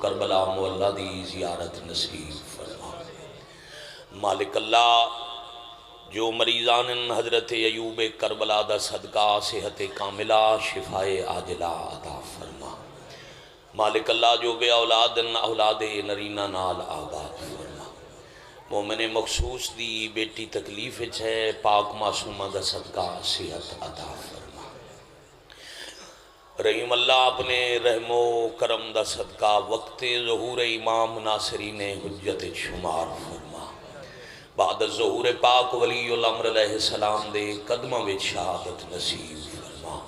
کربلا مولا دی زیارت نصیب فرما۔ مالک اللہ جو مریضان حضرت ایوب کربلا دا صدقہ صحت کاملہ شفائے عاجلہ عطا فرما۔ مالک اللہ جو بے اولاد اولاد نرینہ نال آباد فرما۔ مومن مخصوص دی بیٹی تکلیف ہے، پاک معصومہ دا صدقہ صحت عطا فرما۔ رحیم اللہ اپنے رحم و کرم دا صدقہ وقت ظہور امام ناصرین حجت شمار فرما۔ بعد ظہور پاک ولی الامر علیہ السلام دے قدمہ وچ شہادت نصیب فرما۔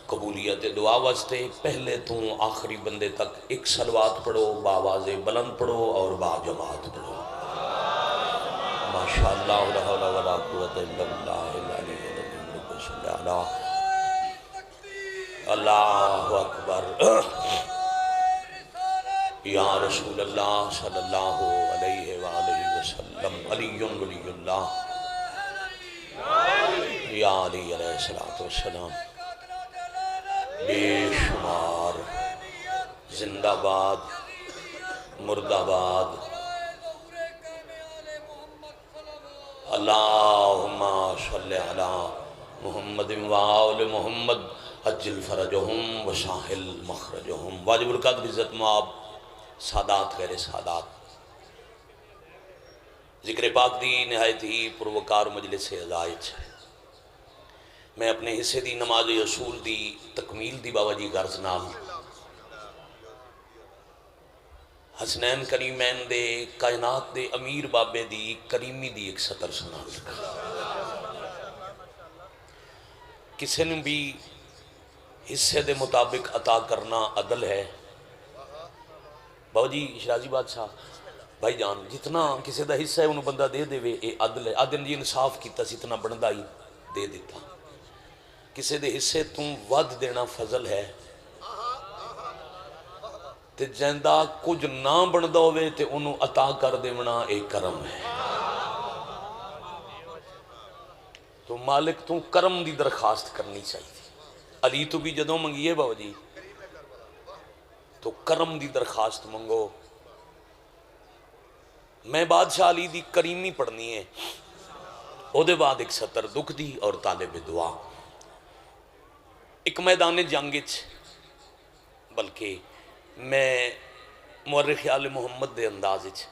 قبولیت دعا واسطے پہلے تو آخری بندے تک ایک صلوات پڑھو، باواز بلند پڑھو اور با جماعت پڑھو۔ ماشاءاللہ لا حول ولا قوت الا باللہ العلی العظیم صلی اللہ اللہ اکبر یا رسول اللہ صلی اللہ علیہ وآلہ وسلم۔ علی ولی اللہ یا علی علیہ السلام بے شمار زندہ باد مردہ باد۔ اللہم صلی علی محمد وآل محمد عجل فرجہم وساحل مخرجہم۔ واجب القدر عزت مآب سادات غیر سادات، ذکر پاک دی نہایت ہی پروکار مجلس عزائج ہے۔ میں اپنے حصے دی نماز اصول دی تکمیل دی بابا جی غرض نال حسنین کریمین دے کائنات دے امیر بابے دی کریمی دی ایک سطر سنا لگا۔ کسی نے بھی حصے دے مطابق عطا کرنا عدل ہے۔ بابا جی شرازی بادشاہ بھائی جان جتنا کسی دا حصہ ہے انہوں بندہ دے دے وے اے عدل ہے۔ عدل جی انصاف کیتا سی اتنا بندہ ہی دے دیتا۔ کسی دے حصے تم ود دینا فضل ہے تے جیندہ کچھ نہ بندہ ہوئے تے انہوں عطا کر دیونا ایک کرم ہے۔ تو مالک تو کرم دی درخواست کرنی چاہیے۔ علی تو بھی جدوں منگیے بابا جی تو کرم دی درخواست منگو۔ میں بادشاہ علی دی کریمی پڑھنی ہے، او دے بعد ایک سطر دکھ دی اور طالب دعا۔ ایک میدان جنگچ بلکہ میں مورخ آل محمد دے اندازچ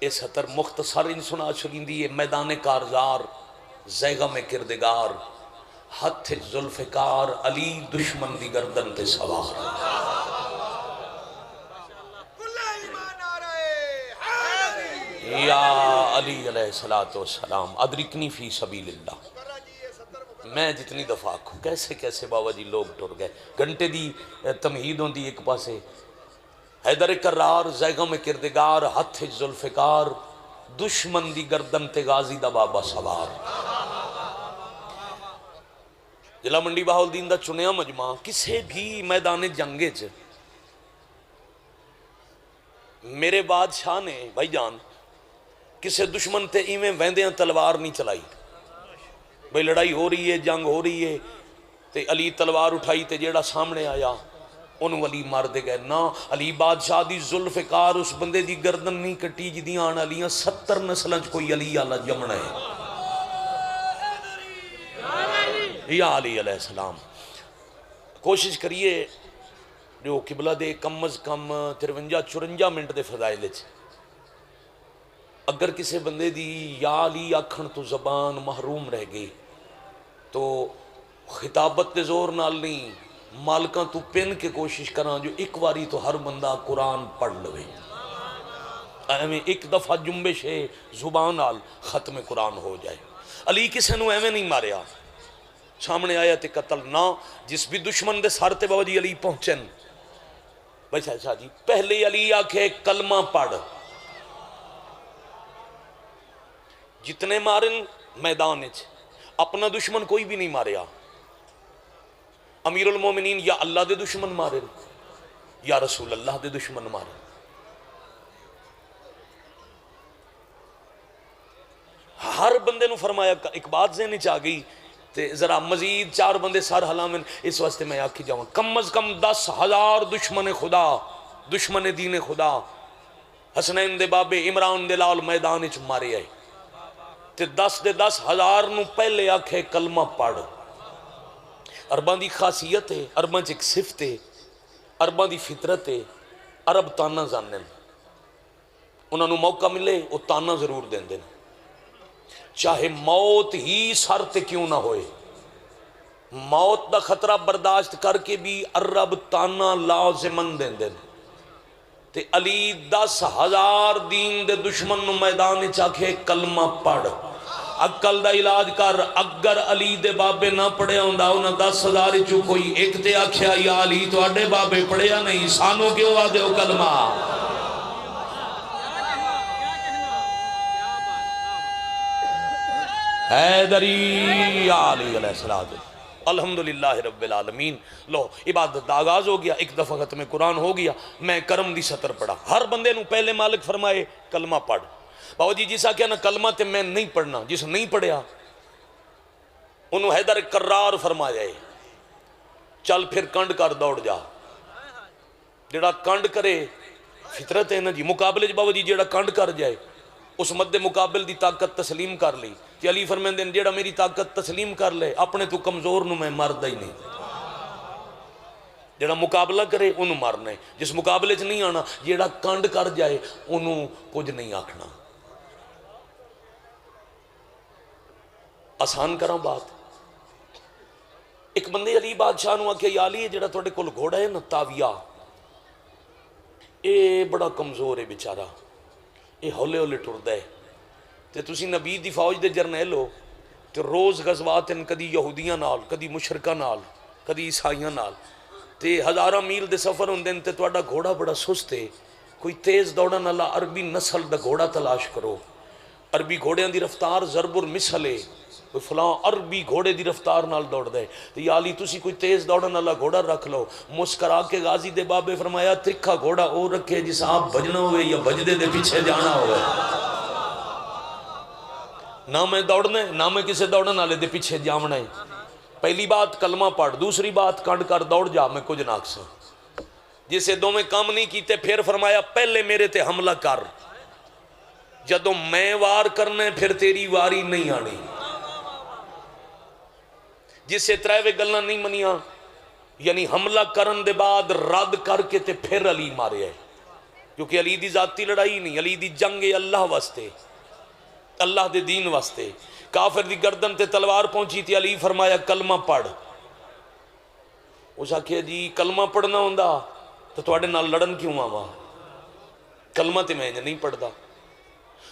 اے سطر مختصر ان سنا چھگین دی میدان کارزار زیغم کردگار ہتھ ذوالفقار علی دشمن دی گردن تے سوار۔ یا علی علیہ السلام ادرکنی فی سبیل اللہ۔ میں جتنی دفعہ کھوں کیسے کیسے بابا جی لوگ ٹر گئے، گھنٹے دی تمہید ہوں دی ایک پاسے حیدر کرار زیغم کردگار ہتھ ذوالفقار دشمن دی گردن تے غازی دا بابا سوار۔ ضلع منڈی بہاولدین دا چنیا مجمع کسے بھی میدان جنگے چ میرے بادشاہ نے بھائی جان کسے دشمن تے ایویں ویندیاں تلوار نہیں چلائی۔ بھائی لڑائی ہو رہی ہے، جنگ ہو رہی ہے تے علی تلوار اٹھائی تے جیڑا سامنے آیا انہوں علی مار دے گئے۔ نا علی بادشاہ دی ذوالفقار اس بندے دی گردن نہیں کٹی جدی آن علیاں 70 نسلنچ کوئی علی آلہ جمنا ہے۔ یا علی علیہ السلام کوشش کریے جو قبلہ دے کم از کم 53-54 منٹ دے فضائل اگر کسی بندے دی یا علی آکھن تو زبان محروم رہ گئی تو خطابت دے زور نال نہیں مالکاں تو پن کے کوشش کران جو ایک واری تو ہر بندہ قرآن پڑھ لوے، ایویں ایک دفعہ جنبش زبان نال ختم قرآن ہو جائے۔ علی کسے نو ایویں نہیں ماریا، سامنے آیا تے قتل نہ جس بھی دشمن دے سر تے بابا جی علی پہنچن بھائی شاہ جی پہلے علی آکھے کلمہ پڑھ، جتنے مارن میدان اپنا دشمن کوئی بھی نہیں ماریا۔ امیر المومنین یا اللہ دے دشمن مارن یا رسول اللہ دے دشمن مارن۔ ہر بندے نو فرمایا ایک بات ذہن چ آ گئی تے ذرا مزید 4 بندے سر ہلامن اس واسطے میں آکھی جاؤں کم از کم 10,000 دشمن خدا دشمن دین خدا حسنین دے بابے عمران دے لال میدان وچ مارے آئے تے 10,000 نو پہلے آکھے کلمہ پڑھ۔ عرباں دی خاصیت ہے، عرباں چ ایک صفت ہے، عرباں دی فطرت ہے، عرب تانا جانن، انہاں نو موقع ملے وہ تانا ضرور دین دین، چاہے موت ہی سر تے کیوں نہ ہوئے، موت دا خطرہ برداشت کر کے بھی عرب تانا لازمن دین دین۔ تے علی 10,000 دین دے دشمن نو میدان چاکھے کلمہ پڑھ، عقل دا علاج کر۔ اگر علی دے بابے نہ پڑھیا ہوندا انہاں 10,000 چوں کوئی ایک تے آکھیا یا علی تواڈے بابے پڑھیا نہیں، سانو کیوں آ دیو کلمہ؟ حیدری علی علیہ السلام۔ الحمدللہ رب العالمین۔ لو عبادت دا آغاز ہو گیا، ایک دفعہ ختم قرآن ہو گیا، میں کرم دی سطر پڑھا۔ ہر بندے نو پہلے مالک فرمائے کلمہ پڑھ۔ باو جی جسا کیا نا کلمہ تے میں نہیں پڑھنا، جس نہیں پڑھیا انہوں حیدر کرار فرمایا ہے چل پھر کنڈ کر دوڑ جا۔ جڑا کنڈ کرے فطرت ہے نا جی، مقابلے باو جی جڑا کنڈ کر جائے اس مد مقابل دی طاقت تسلیم کر لی۔ کہ علی فرمیندے جیڑا میری طاقت تسلیم کر لے اپنے تو کمزور نو میں مردہ ہی نہیں، جیڑا مقابلہ کرے انہوں مارنا ہے، جس مقابلے چ نہیں آنا جیڑا کانڈ کر جائے انہوں کچھ نہیں آکھنا۔ آسان کروں بات، ایک بندے علی بادشاہ نو آکھیا یا علی جیڑا تواڈے کول گھوڑا ہے نا تاویہ، اے بڑا کمزور ہے بیچارہ، اے ہولے ہولے ٹردا ہے، تے تسی نبی دی فوج دے جرنیل ہو تے روز غزوات ہیں، کدی یہودیاں نال، کدی مشرکاں نال، کدی عیسائیاں نال، تے 1000 میل دے سفر ہوندے تے تواڈا گھوڑا بڑا سست ہے، کوئی تیز دوڑن والا عربی نسل دا گھوڑا تلاش کرو۔ عربی گھوڑیاں دی رفتار ضرب المثل ہے، کوئی فلاں عربی گھوڑے دی رفتار نال دوڑ دے، تے یا علی تسی کوئی تیز دوڑن والا گھوڑا رکھ لو۔ مسکرا کے غازی دے بابے فرمایا ترکھا گھوڑا او رکھے جس آپ بجنا ہوئے یا بجدے دے پیچھے جانا ہوئے، نہ میں دوڑنا ہے نہ میں کسے دوڑن والے دے پیچھے جاونا ہے۔ پہلی بات کلمہ پڑھ، دوسری بات کنڈ کر دوڑ جا، میں کچھ نہ آکھسا۔ جسے دو میں کام نہیں کیتے پھر فرمایا پہلے میرے تے حملہ کر، جدو میں وار کرنے پھر تیری واری نہیں آنی۔ جسے ترائیوے گلنا نہیں منیاں، یعنی حملہ کرن دے بعد رد کر کے تے پھر علی مارے ہے، کیونکہ علی دی ذاتی لڑائی نہیں، علی دی جنگ اللہ واسطے، اللہ دے دین واسطے۔ کافر دی گردن تے تلوار پہنچی تھی، علی فرمایا کلمہ پڑھ۔ اس آکھیا جی کلمہ پڑھنا ہوندا تو تواڈے نال لڑن کیوں آواں، کلمہ تے میں نہیں پڑھدا۔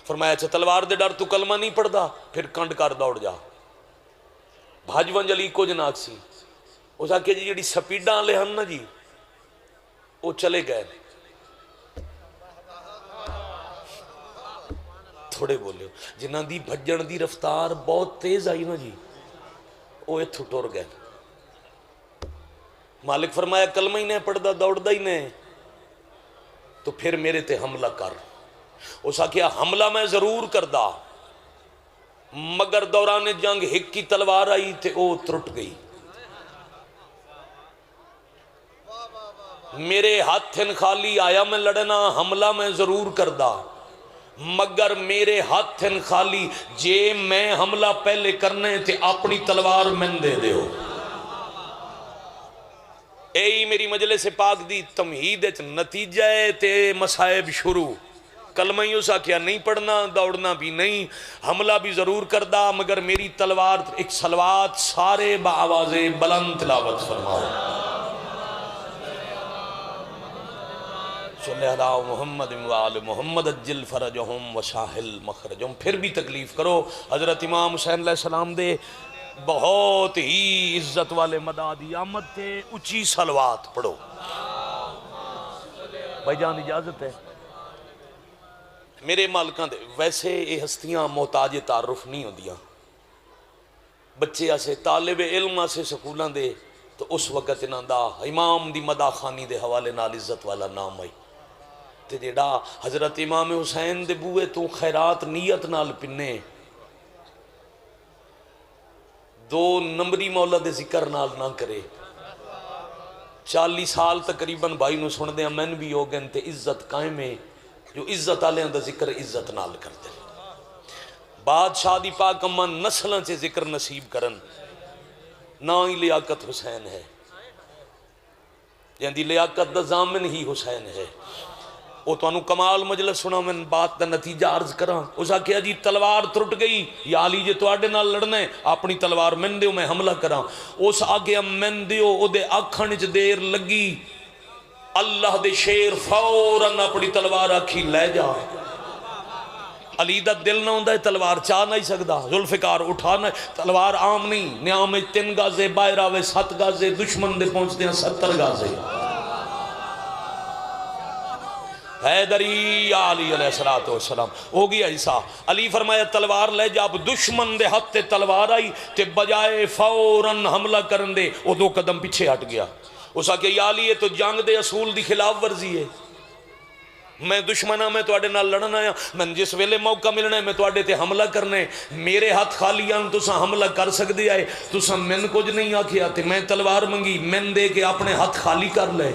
فرمایا اچھا تلوار دے ڈر تو کلمہ نہیں پڑھدا، پھر کنڈ کر دوڑ جا۔ بھاج ونج علی کچھ نہ آکسی۔ اس آکھیا جی جڑی سپیڈاں والے ہن نا جی وہ چلے گئے، تھوڑے بولے جنہ دی بھجن دی رفتار بہت تیز آئی نا جی وہ اتھو ٹر گئے۔ مالک فرمایا کلمہ ہی نہیں پڑھدا دوڑدا ہی نہیں تو پھر میرے تے حملہ کر۔ اس آکھیا حملہ میں ضرور کردا مگر دوران جنگ ہک کی تلوار آئی تے او ترٹ گئی، میرے ہاتھن خالی آیا میں لڑنا، حملہ میں ضرور کردا مگر میرے ہاتھن خالی، جے میں حملہ پہلے کرنے تے اپنی تلوار میں دے دیو۔ اے میری مجلس پاک دی تمہید نتیجہ تے مسائب شروع۔ کلمہ ہی اسا کیا نہیں پڑھنا، دوڑنا بھی نہیں، حملہ بھی ضرور کردہ مگر میری تلوار۔ ایک صلوات سارے بآواز بلند تلاوت فرماؤ، صلی اللہ محمد وآل محمد اجل فرجہم وساہل مخرجہم۔ پھر بھی تکلیف کرو، حضرت امام حسین علیہ السلام دے بہت ہی عزت والے مدادی آمد تھے، اچھی صلوات پڑھو۔ بھائی جان اجازت ہے میرے مالکاں دے، ویسے یہ ہستیاں محتاج تعارف نہیں ہوندیاں، بچے آسے طالب علم آسے سکولاں دے تو اس وقت انہاں دا امام دی مداخانی دے حوالے نال عزت والا نام آئی تے جیڑا حضرت امام حسین دے بوئے تو خیرات نیت نال پنے، دو نمبری مولا دے ذکر نال نہ کرے، 40 سال تقریباً بھائی نو سن دیا من بھی ہو گئے تے عزت قائم ہے جو عزت والے دا ذکر عزت نال کرتے بادشاہ دی پاک اما نسلاں سے ذکر نصیب کرن نا ہی لیاقت حسین ہے جن دی لیاقت دا ضامن ہی حسین ہے وہ تو انو کمال مجلس سنا میں بات دا نتیجہ عرض کراں اس آکھیا جی تلوار ترٹ گئی یا علی جے تو آڈے نال لڑنا ہے اپنی تلوار من دیو میں حملہ کراں اس آگیا من دیو او دے آکھن چ دیر لگی اللہ دے شیر فوراً اپنی تلوار آکھی لے جا علی دا دل نہ ہوندہ ہے تلوار چاہ نہیں سکتا ذوالفقار اٹھانا تلوار عام نہیں نیام 3 گازے باہر آوے 7 گازے دشمن دے پہنچتے ہیں 70 گازے حیدری علی علیہ السلام ہو گیا عیسیٰ علی فرمایا تلوار لے جا اب دشمن دے ہاتھ تے تلوار آئی تے بجائے فوراً حملہ کرن دے وہ 2 قدم پیچھے ہٹ گیا اس آکے یا علی یہ تو جنگ دے اصول دی خلاف ورزی ہے میں دشمنہ میں تو آڈے نال لڑنا آیا میں جس ویلے موقع ملنا ہے میں تو آڈے تے حملہ کرنے میرے ہاتھ خالی آن تو سا حملہ کر سکتے آئے تو سا من کچھ نہیں آکھیا تے میں تلوار منگی من دے کے اپنے ہاتھ خالی کر لے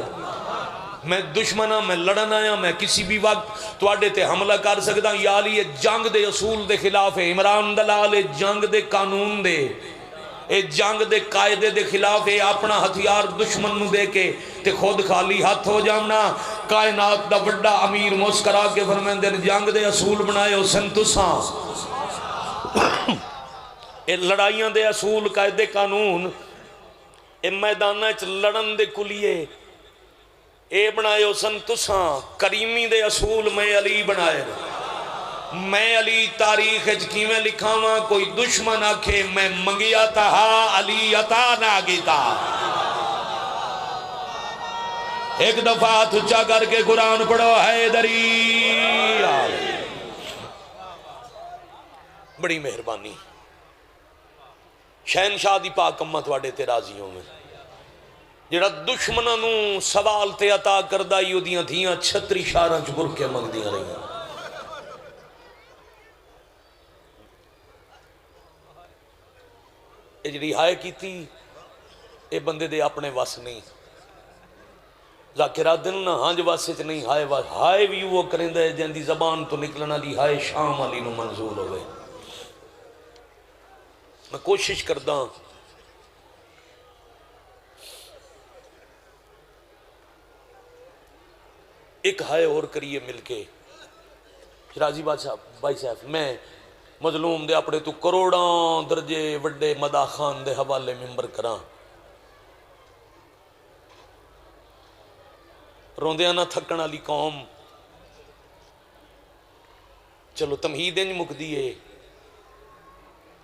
میں دشمنہ میں لڑنا آیا میں کسی بھی وقت تو آڈے تے حملہ کر سکتا یا علی یہ جنگ دے اصول دے خلاف ہے عمران دلال جنگ دے قانون دے اے جنگ دے قائدے دے خلاف اے اپنا ہتھیار دشمن نو دے کے تے خود خالی ہاتھ ہو جامنا کائنات دا بڑا امیر مسکرا کے فرمائیں دے جنگ دے اصول بنائے ہو سن تساں اے لڑائیاں دے اصول قائدے قانون اے میدانہ چ لڑن دے کلیے اے بنائے ہو سن تساں کریمی دے اصول میں علی بنائے میں علی تاریخ کی میں لکھا ہوا کوئی دشمن آکھے میں منگیا تہا علی عطا نہ گیتا ایک دفعہ تھچا کر کے قرآن پڑھو حیدری بڑی مہربانی شہنشاہ دی پاک امہ تواڈے تے راضیوں میں جڑا دشمنہ نو سوال تے عطا کردائی او دیاں دھیاں 36 شارہ چ بر کے منگ دیاں رہی اے جڑی ہائے کی تھی اے بندے دے اپنے وس نہیں ذاکرہ دن نہ ہانج واسے چ نہیں ہائے بھی وہ کریں دے جن دی زبان تو نکلنا دی ہائے شام علی نو منظور ہوئے میں کوشش کردہ ایک ہائے اور کریے مل کے شرازی بھائی صاحب میں مظلوم دے اپنے تو کروڑاں درجے وڈے مدا خان دے حوالے ممبر کراں روندیاں نہ تھکن والی قوم چلو تمہید انج مک دیئے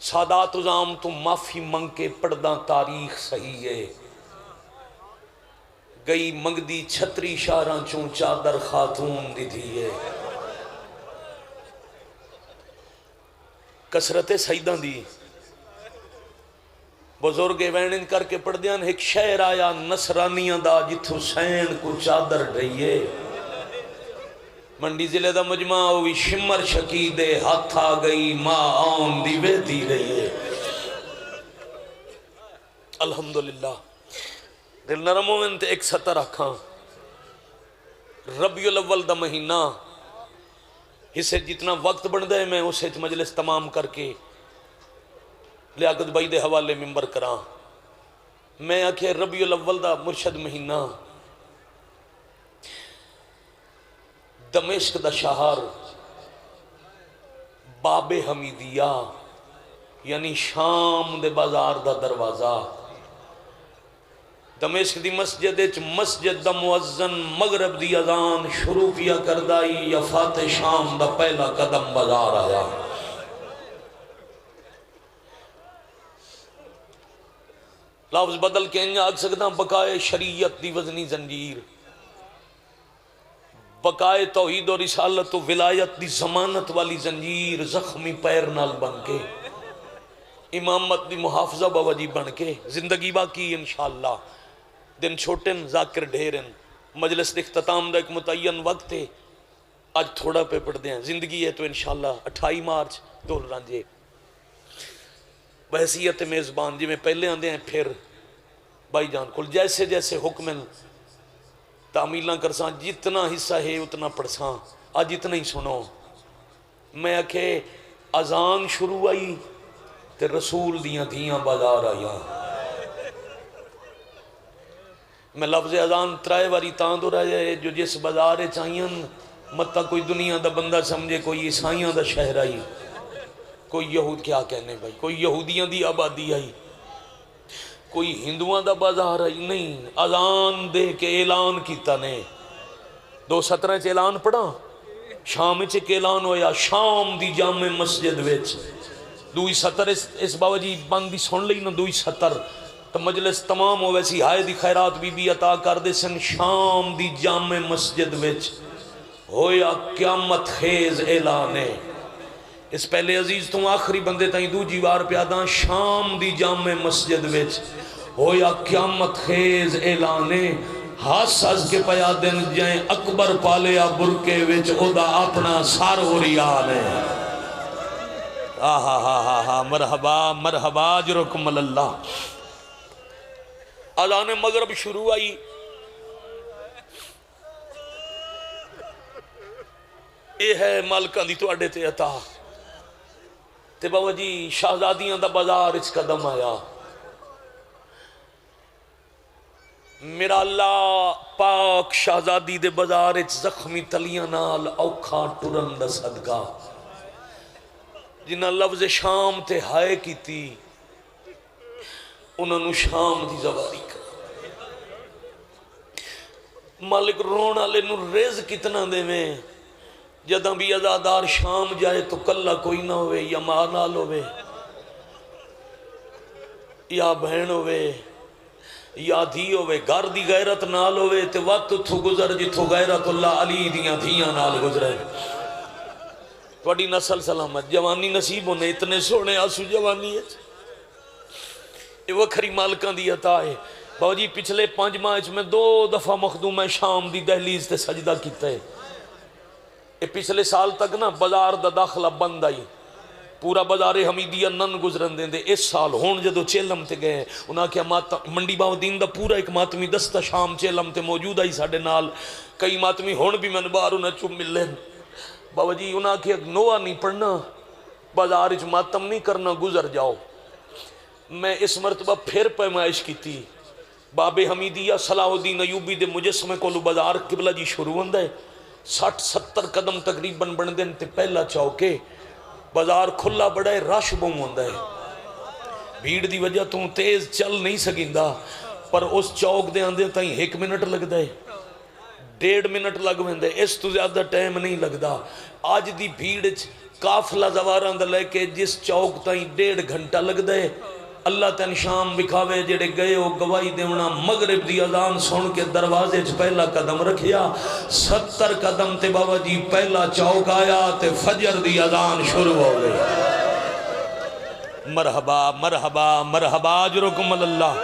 سادات عظام تو معافی منگ کے پڑھداں تاریخ صحیح ہے گئی منگ دی 36 شاراں چون چادر خاتون دی دیئے کسرت سیدہ دی بزرگ وینن کر کے پڑھ دیاں ایک شہر آیا نصرانیاں دا جت حسین کو چادر ڈھئیے منڈی ضلع دا مجمع ہوئی شمر شکیدے ہاتھ آ گئی ماں آن دی ویدی رہیے الحمدللہ دل نرموں میں تے ایک سطر رکھاں ربیع الاول دا مہینہ اسے جتنا وقت بن دے میں اسے مجلس تمام کر کے لیاقت بھائی دے حوالے ممبر کراں میں آکھے ربیع الاول دا مرشد مہینہ دمشق دا شہر باب حمیدیہ یعنی شام دے بازار دا دروازہ دمشق دی مسجد دا مؤذن مغرب دی اذان شروع کیا کردائی یا فاتح شام دا پہلا قدم بازار آیا لفظ بدل کے انجا آگ سکتا بقائے شریعت دی وزنی زنجیر بقائے توحید و رسالت و ولایت دی ضمانت والی زنجیر زخمی پیر نال بن کے امامت دی محافظہ بوجی بن کے زندگی باقی انشاءاللہ دن چھوٹن ذاکر ڈھیرن مجلس اختتام دا ایک متعین وقت ہے آج تھوڑا پہ پڑھ دیں زندگی ہے تو انشاءاللہ 28 مارچ دول رانجے بحثیت میزبان جی میں پہلے آندے ہیں پھر بھائی جان کو جیسے جیسے حکم تعمیلاں کرساں جتنا حصہ ہے اتنا پڑھساں آج اتنا ہی سنو میں آکھے اذان شروع آئی تے رسول دیاں دھیاں بازار آئیاں میں لفظ اذان ترائے واری تاں دو رہ جائے جو جس بازار چاہیاں متا کوئی دنیا دا بندہ سمجھے کوئی عیسائیاں دا شہر آئی کوئی یہود کیا کہنے بھائی کوئی یہودیاں دی آبادی آئی کوئی ہندوؤں دا بازار آئی نہیں اذان دے کے اعلان کیتا نے 2:17 اعلان پڑھا شام چ اعلان ہویا شام دی جامع مسجد وچ 2:17 اس بابا جی بندی سن لئی نا 2:17 تو مجلس تمام ہو ویسی ہائے دی خیرات بی بی عطا کر دے سن شام دی جامع مسجد وچ ہویا قیامت خیز اعلان ہے اس پہلے عزیز تو آخری بندے تائیں دو جیوار پیاداں شام دی جامع مسجد وچ ہویا قیامت خیز اعلان ہے ہس ہس کے پیا دن جائیں اکبر پالیا برکے وچ او دا اپنا سار ہو ریان ہے آہا مرحبا مرحبا اجرکم اللہ اذان مغرب شروع آئی اے ہے مالکاں دی تو اڈے تے عطا تے بابا جی شہزادیاں دا بازار اس قدم آیا میرا اللہ پاک شہزادی دے بازار اچ زخمی تلیاں نال اوکھا ٹرن دا صدقہ جنہاں لفظ شام تے ہائے کی تھی انہوں نے شام دی زواری کر مالک رون آلے نو رز کتنا دے میں جدہ بھی ازادار شام جائے تو کلہ کوئی نہ ہوئے یا ماں نال ہوئے یا بہن ہوئے یا دھی ہوئے گھر دی غیرت نال ہوئے تے وقت تھو گزر جتھو غیرت اللہ علی دیاں دھیاں نال گزرے توڑی نسل سلامت جوانی نصیب ہونے اتنے سونے آسو جوانی ہے یہ وکھری مالکان دی عطا ہے بابا جی پچھلے 5 ماہ میں 2 دفعہ مخدوم ہے شام دی دہلیز تے سجدہ کیتا ہے یہ پچھلے سال تک نا بازار دا داخلہ بند آئی پورا بازار حمیدیہ نن گزرن دیں دے اس سال ہون جدو چیلم تے گئے انہاں کیا منڈی باو دین دا پورا ایک ماتمی دستہ شام چیلم تے موجود آئی ساڑھے نال کئی ماتمی ہون بھی من بار انہاں چوم مل لیں بابا جی انہاں کیا نوہ نہیں پڑھنا بازار اچ ماتم نہیں کرنا گزر جاؤ میں اس مرتبہ پھر پیمائش کی تھی باب حمیدیہ صلاح الدین ایوبی دے مجسمے کو لو بازار قبلہ جی شروع ہوندہ ہے 60-70 قدم تقریباً بن دن تے پہلا چوکے بازار کھلا بڑا ہے رش بہم ہوندہ ہے بھیڑ دی وجہ تو تیز چل نہیں سکندہ پر اس چوک دے آندے تائیں 1 منٹ لگ دے 1.5 منٹ لگ ویندے اس تو زیادہ ٹائم نہیں لگ دا آج دی بھیڑ کافلہ زواران دا لے کے جس چوک تائیں 1.5 گھنٹہ لگ دے اللہ تین شام بکھاوے جڑے گئے ہو گواہی دیونا مغرب دی اذان سن کے دروازے چ پہلا قدم رکھیا 70 قدم تے بابا جی پہلا چوک آیا تے فجر دی اذان شروع ہو گئی مرحبا مرحبا مرحبا اجرکم اللہ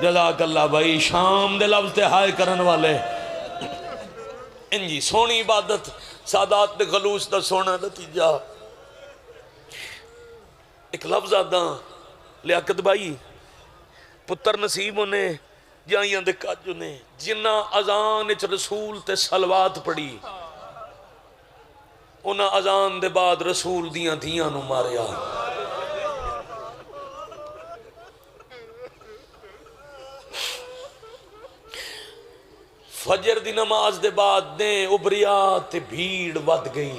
جزاک اللہ بھائی شام دے لفظ تے ہائے کرن والے انجی سونی عبادت سادات دے خلوص دا سونا نتیجہ ایک لفظ آدھا لیاقت بھائی پتر نصیب ہونے جائیاں دے کاج ہونے جنہ اذان اچ رسول تے سلوات پڑی انہ اذان دے بعد رسول دیاں دھیاں نو ماریا فجر دی نماز دے بعد دیں ابریا تے بھیڑ ود گئی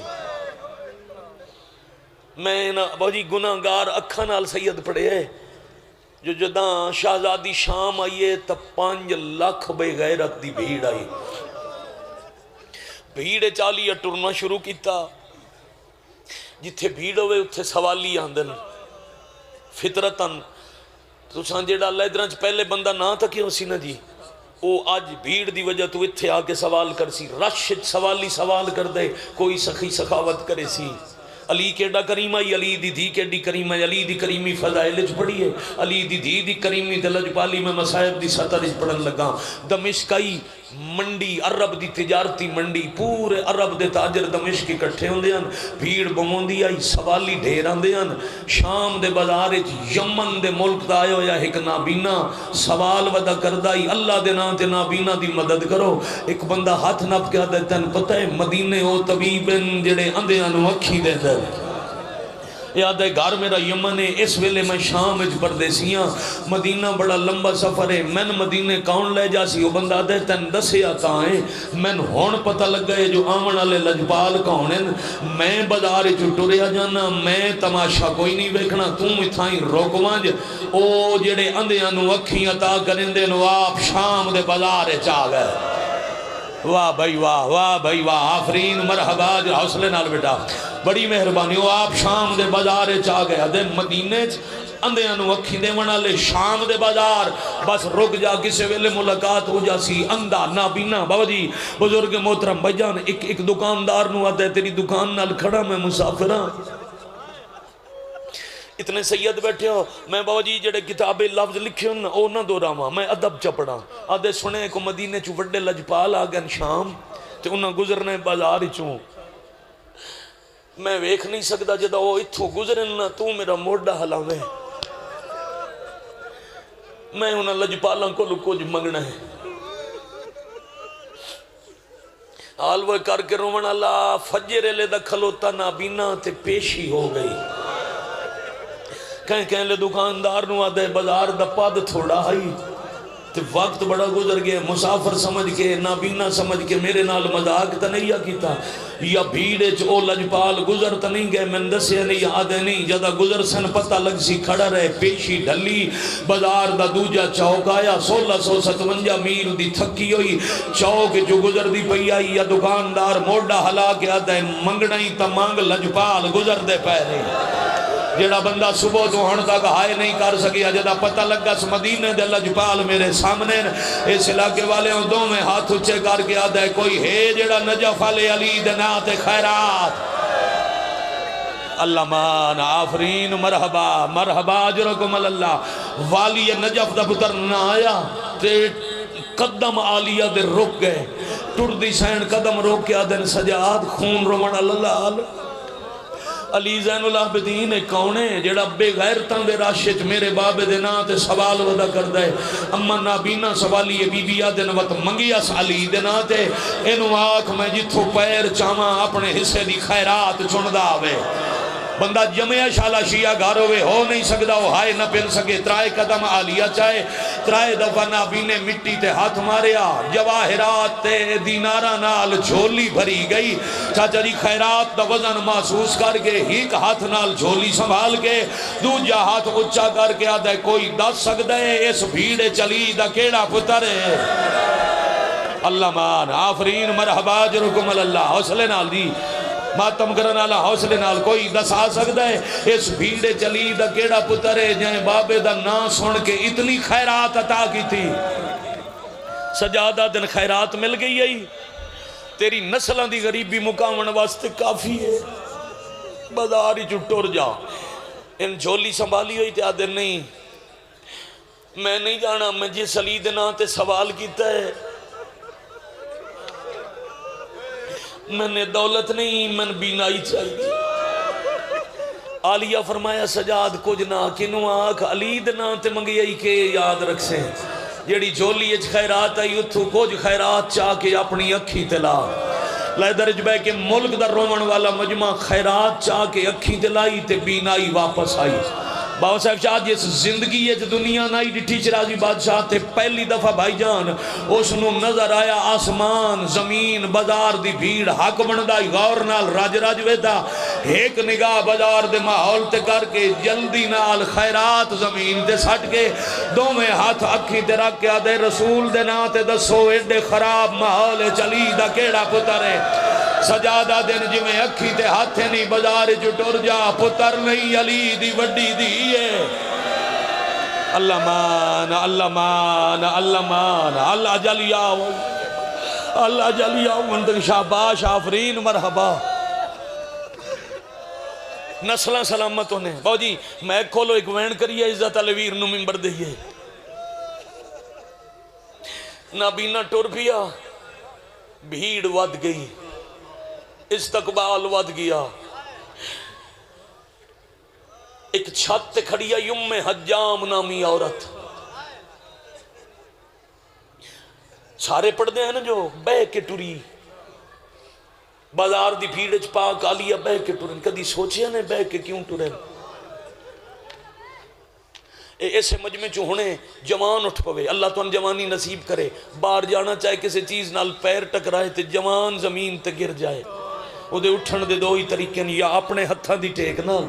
میں نا بہجی گناہ گار اکھا نال سید پڑے ہے جو جداں شہزادی شام آئیے تا 5 لاکھ بے غیرت دی بھیڑ آئی بھیڑ چالی ٹرنا شروع کیتا جتھے بھیڑ ہوئے اتھے سوالی آندن فطرتاً تو سانجیڑا اللہ ادرانچ پہلے بندہ نہ تھا کیوں سی نا جی او آج بھیڑ دی وجہ تو اتھے آکے سوال کر سی رش سوالی سوال کر دے کوئی سخی سخاوت کرے سی علی کیڑا کریمہ ہی علی دی دھی کیڑی کریمہ ہے علی دی کریمی فضائل اچ پڑھی ہے علی دی دھی دی کریمی دلج پالی میں مسائب دی سطر اچ پڑھن لگا دمشقی منڈی عرب دی تجارتی منڈی پورے عرب دے تاجر دمشق اکٹھے ہوندے ہن بھیڑ بموندی آئی سوالی ڈھیر آندے ہن شام دے بازار یمن دے ملک دا آئے ہویا ایک نابینا سوال ودا کردائی اللہ دے نا تے نابینا دی مدد کرو ایک بندہ ہاتھ نپ کے آدھے تن پتہ ہے مدینے او طبیبن جڑے اندے انو اکھی دے در یاد ہے گھر میرا یمن ہے اس ویلے میں شام اج پردیسیاں مدینہ بڑا لمبا سفر ہے میں مدینے کون لے جاسی وہ بندہ دے تن دسیا تائیں میں ہون پتہ لگ گئے جو آمن والے لجپال کون ہیں میں بازار ٹریا جانا میں تماشا کوئی نہیں ویکھنا تم اتھائیں روکوانج او جڑے اندیاں نو اکھیں عطا کریں دے نو آپ شام دے بازار چاہ گئے واہ بھائی واہ بھائی واہ آفرین مرحبا جو حوصلے نال بیٹا بڑی مہربانی ہو آپ شام دے بازار چاہ گیا دے مدینے اندے انو اکھی دے ونا لے شام دے بازار بس رک جا کسے ویلے ملاقات ہو جا سی اندھا نابینا بابا جی بزرگ محترم بھائی جان ایک دکاندار نو آتا ہے تیری دکان نال کھڑا میں مسافرہ اتنے سید بیٹھے ہو میں بابا جی جڑے کتابیں لفظ لکھے ہوں او نہ دو راما میں ادب چپڑا آدھے سنے کو مدینے چو وڈے لجپال آگن شام تے انہاں گزرنے بازار چوں میں ویکھ نہیں سکتا جدا وہ اتھو گزرن نہ تو میرا موڑا ہلاوے میں انہاں لجپالاں کو کچھ منگنا ہے آلوے کر کے رومن اللہ فجر لے دکھل ہوتا نابینا تے پیشی ہو گئی کہیں لے دکاندار نو آدھے بازار دا پاد تھوڑا ہائی تے وقت بڑا گزر گئے مسافر سمجھ کے نابینا سمجھ کے میرے نال مذاق تا نہیں کیتا یا بھیڑے او لجپال گزر تا نہیں گئے میں دسیا نہیں آدھے نہیں جدا گزر سن پتہ لگ سی کھڑا رہے پیشی ڈھلی بازار دا دوجا چوک آیا 1657 میل دی تھکی ہوئی چوک جو گزر دی پئی آئی یا دکاندار موڑا ہلا کے آدھے منگنا ہی تا مانگ لجپال گزر دے پہرے جڑا بندہ صبح تو ہن تک ہائے نہیں کر سکیا جدا پتہ لگا اس مدینے دے لجپال میرے سامنے اس علاقے والے ہوں دو میں ہاتھ اچھے کر کے آدھا ہے کوئی ہے جڑا نجف علی دے نات خیرات اللہ مان آفرین مرحبا مرحبا اجرکم اللہ والی نجف دا پتر نہ آیا تے قدم آلیہ دے رک گئے ٹر دی سین قدم روک کے آدھن سجاد خون رومن اللہ علی زین العابدین کونے جڑا بے غیرتاں دے راشت میرے بابے دے نا تے سوال ودا کر دے اما نابینا سوالی بی بی آدھن وقت منگی اس علی دے نا تے انو آنکھ میں جتھو پیر چاما اپنے حصے دی خیرات چندہ آوے بندہ جمعہ شالا شیعہ گھر ہوئے ہو نہیں سکتا وہ ہائے نہ پھر سکے ترائے قدم آلیہ چاہے ترائے دفعہ نابینے مٹی تے ہاتھ ماریا جواہرات تے دینارہ نال جھولی بھری گئی چاچا جی خیرات دا وزن محسوس کر کے ایک ہاتھ نال جھولی سنبھال کے دوجہ ہاتھ اچھا کر کے آدھے کوئی دس سکتا ہے اس بھیڑے چلی دا کیڑا پتر ہے اللہ مان آفرین مرحبا جرکم اللہ حوصلے نال دی ماتم کرنا اللہ حوصلے نال کوئی دسا سکتا ہے اس بھیڑے چلی دا کیڑا پتر ہے جائیں بابے دا نا سن کے اتنی خیرات عطا کی تھی سجادہ دن خیرات مل گئی ہے تیری نسلان دی غریبی مقامن واسطے کافی ہے بازاری جو ٹور جا ان جھولی سنبھالی ہوئی تھی آدھر نہیں میں نہیں جانا میں جس علی دن آتے سوال کیتا ہے میں نے دولت نہیں من بینائی چاہیے آلیہ فرمایا سجاد کچھ نہ کنو آنکھ علی دنا تے منگی آئی کے یاد رکھ سے جیڑی جولی اچھ خیرات آئی اتھو کچھ خیرات چاہ کے اپنی اکھی تلا لائے درج بے کہ ملک در رومن والا مجمع خیرات چاہ کے اکھی تلائی تے بینائی واپس آئی بابا صاحب شاہ جس زندگی ہے دنیا نائی ڈٹھی چرازی بادشاہ تھے پہلی دفعہ بھائی جان اس نو نظر آیا آسمان زمین بازار دی بھیڑ حق بندائی غور نال راج راج ویدہ ایک نگاہ بازار دے ماحول تے کر کے جلدی نال خیرات زمین دے سٹ کے دو میں ہاتھ اکھی تے رکھ کے آدھے رسول دے ناتے دسو ایڈے خراب ماحول چلی دا کیڑا پتر ہے سجادہ دن جی میں اکھی تے ہاتھے نہیں بازار جو ٹر جا پتر نہیں علی دی وڈی دی ہے اللہ مان اللہ مان اللہ مان اللہ جلی آؤ اللہ جلی آؤ مندر شاباش آفرین مرحبا نسلہ سلامت ہونے باو جی میں کھولو ایک وین کریے عزت علویر نو ممبر دئیے نابینا ٹر پیا، بھیڑ ود گئی، استقبال ود گیا۔ ایک چھت کھڑی ہے ام حجام نامی عورت، سارے پڑھتے ہیں نا جو بہ کے ٹری، بازار دی بھیڑ وچ پاک آلیا بہ کے ٹرن، کدی سوچیا نے بہ کے کیوں ٹرن؟ ایسے مجمع چ ہونے جوان اٹھ پوے، اللہ تو جوانی نصیب کرے، باہر جانا چاہے کسی چیز نال پیر ٹکرائے تے جوان زمین تے گر جائے، او دے اٹھن دے دو ہی طریقے ہیں، یا اپنے ہتھاں دی ٹیک نال،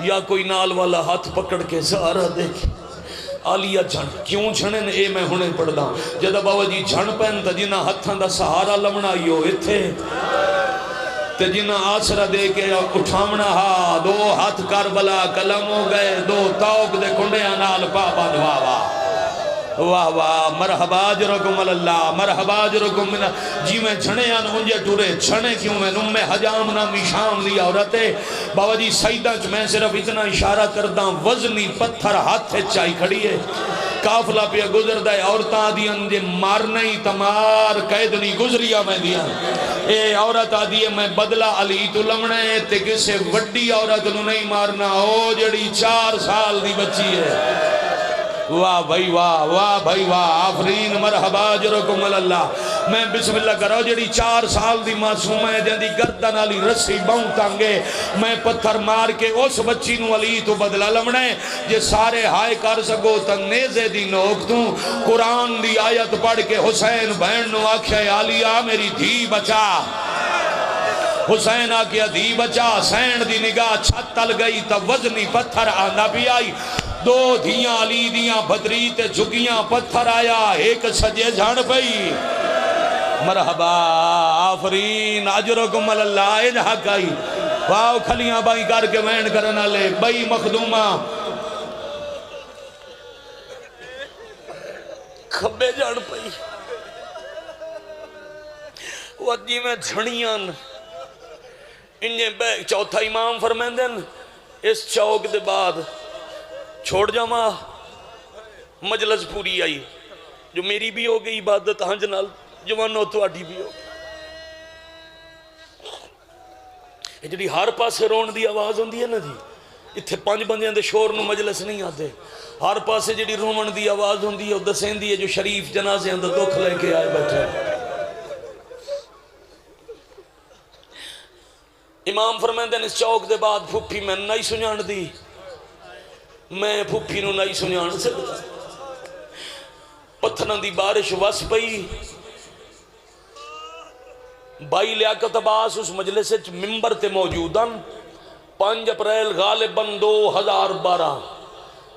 یا کوئی نال والا ہاتھ پکڑ کے سہارا دے کے۔ آلیا جھن کیوں جھنن اے میں ہونے پڑھ دا، جدہ بابا جی جھن پہن تا جنہ ہتھاں دا سہارا لمنا یو اتھے، تے جنہ آسرہ دے کے اٹھامنا ہا، دو ہاتھ کربلا کلم ہو گئے، دو توق دے کنڈیاں نال پاپا دعا واہ واہ واہ، مرحبا اجرکم اللہ، مرحبا اجرکم من، جی میں چھنے آن مجھے ٹورے، چھنے کیوں میں نم حجام نامی شام دی عورتے، بابا جی سیدہ چ میں صرف اتنا اشارہ کردہ، وزنی پتھر ہاتھ چائی کھڑی ہے، کافلہ پہ گزر دائے، عورتاں دیاں دے مارنئی تمار قیدنی گزریا میں دیاں، اے عورت آدھی ہے میں بدلہ علی تو لمنے تے کسے وڈی عورت نو نہیں مارنا، او جڑی 4 سال دی بچی ہے۔ واہ بھائی واہ، واہ بھائی واہ، آفرین، مرحبا اجرکم اللہ۔ میں بسم اللہ کرو جڑی 4 سال دی معصوم ہے، جن دی گردن علی رسی باؤں تانگے، میں پتھر مار کے اس بچی نو علی تو بدلہ لمنے، جے سارے ہائے کر سکو تا نیزے دی نوک توں، قرآن دی آیت پڑھ کے حسین بہن نو آکھے علیہ میری دھی بچا، حسین آکھیا دھی بچا، سین دی نگاہ چھت تل گئی تا وزنی پتھر آندہ بھی آئی، 2 دھیاں علی دیاں بدری تے جھگیاں پتھر آیا، ایک سجے جھڑ پئی، مرحبا آفرین اجرکم اللہ، اے حق آئی، واو کھلیاں بائی کر کے وین کرنا لے، بئی مخدومہ کھبے جھڑ پئی، وجی میں جھڑیاں انجھے بیک چوتھا امام فرمیندن، اس چوک دے بعد چھوڑ جاما، مجلس پوری آئی، جو میری بھی ہو گئی عبادت ہنج نال جوانو تو آٹھی بھی ہو گئی، یہ جڑی ہر پاسے رون دی آواز ہوں دی ہے نا جی، اتھے 5 بندیاں دے شور نو مجلس نہیں آتے، ہر پاسے جڑی رون دی آواز ہوں دی ہے، وہ دسین دی ہے جو شریف جنازے اندر دکھ لے کے آئے بیٹھے۔ امام فرمیندے اس چوک دے بعد پھوپھی میں نہیں سنجان دی، میں پھوپھی نو نہیں سنجان سکتا، پتھران دی بارش وس پئی، بائی لیاقت عباس اس مجلس ممبر تے موجودن، 5 اپریل غالباً 2012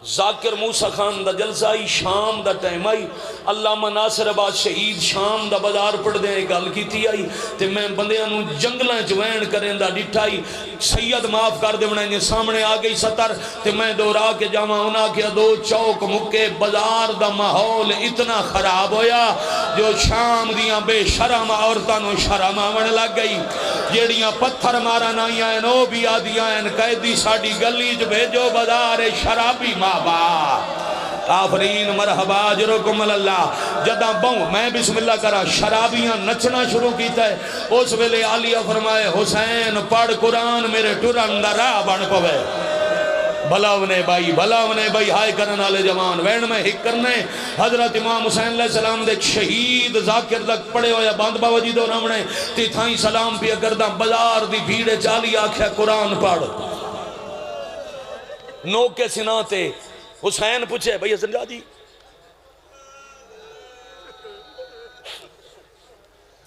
ذاکر موسیٰ خان دا جلسہ آئی، شام دا ٹائم آئی، علامہ ناصر آباد شہید شام دا بازار پڑھ دیں گل کی تھی آئی، تے میں بندیاں نو جنگلیں چوین کریں دا ڈٹھائی، سید معاف کر دے بنائیں سامنے آگئی سطر، تے میں دورا کے جامعہ ہونا کیا 2 چوک مکے، بازار دا ماحول اتنا خراب ہویا، جو شام دیاں بے شرم عورتانو شرم آمن لگ گئی، جیڑیاں پتھر مارا نائی آئیں او بھی آدھی آئیں، قیدی ساڑی گلی جو بھیجو بازار شرابی ماں با، آفرین مرحبا اجرکم اللہ۔ جدہ بہوں میں بسم اللہ کرا، شرابیاں نچنا شروع کیتا ہے، اس ویلے علیہ فرمائے حسین پڑھ قرآن میرے ٹرن دا راہ بن پوے، بھلاونے بھائی ہائے کرن آلے جوان وین میں ہک کرنے، حضرت امام حسین علیہ السلام دے شہید ذاکر تک پڑے ہویا باندھ باوہ جی دو رمنے تی تھائیں سلام پیا کردہ، بازار دی بھیڑے چالی آکھیا قرآن پڑھ، نو کے سناتے حسین پوچھے بھئی حسن جی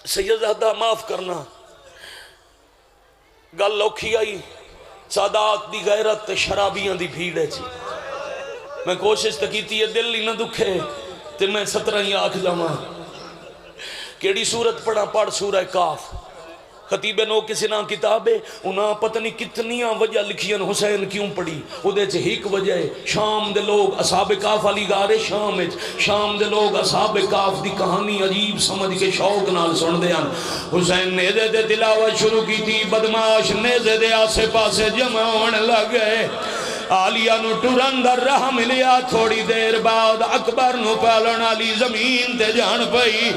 سیدزادہ معاف کرنا، گل لوکھی آئی، سادات دی غیرت شرابیاں دی بھیڑے چی، میں کوشش تکیتی ہے دل ہی نہ دکھے، تے میں 17 ہی آکھ جاما، کیڑی سورت پڑھا پڑھ سورہ کاف، خطیب نو کسی نا کتابے انہاں پتہ نہیں کتنیاں وجہ لکھیاں حسین کیوں پڑھی، ادھے چھ ہیک وجہ ہے، شام دے لوگ اصحاب کاف علی گارے شام دے لوگ اصحاب کاف دی کہانی عجیب سمجھ کے شوق نال سن دے ہیں، حسین نیزے دے تلاوت شروع کی تھی، بدماش نیزے دے آسے پاسے جمع ہونے لگے، آلیہ نو ٹرن در راہ ملیا تھوڑی دیر بعد اکبر نو پالن علی زمین تے جان پئی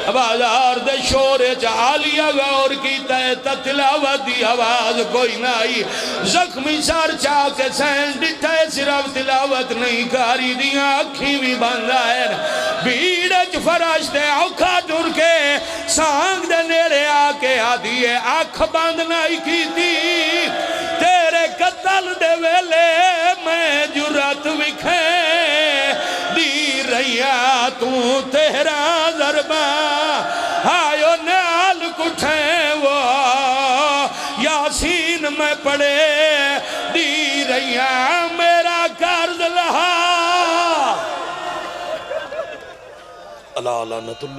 بازار دے شورے چا آلیہ غور کی تے تلاوت دی آواز کوئی نائی زخمی سار چاہ کے سینس ڈٹھے صرف تلاوت نہیں کاری دیاں اکھی بھی بندہ ہے بیڑج فرشتے اوکھا ٹر کے سانگ دے نیڑے آکے آدھیے آنکھ بند نہیں کی تھی تیرے قتل دے ویلے میں جرات وکھے دی رہیا تو تیرا ضربہ آئیو نال کٹھیں وہ یاسین میں پڑے دی رہیا میرا قرض لہا اللہ لعنت اللہ